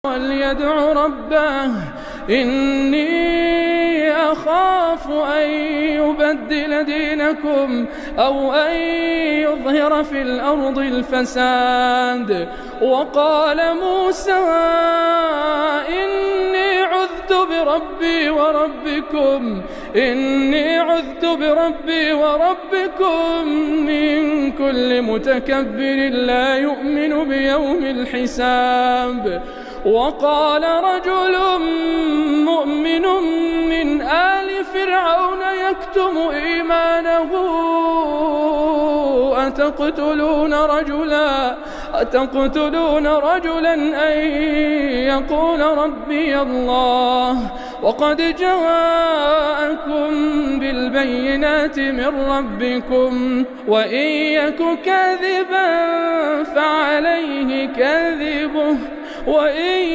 وليدع ربه إني أخاف أن يبدل دينكم أو أن يظهر في الأرض الفساد. وقال موسى إني عذت بربي وربكم من كل متكبر لا يؤمن بيوم الحساب. وقال رجل مؤمن من آل فرعون يكتم إيمانه أتقتلون رجلا أن يقول ربي الله وقد جاءكم بالبينات من ربكم وإن يك كاذبا فعليه كذبه وإن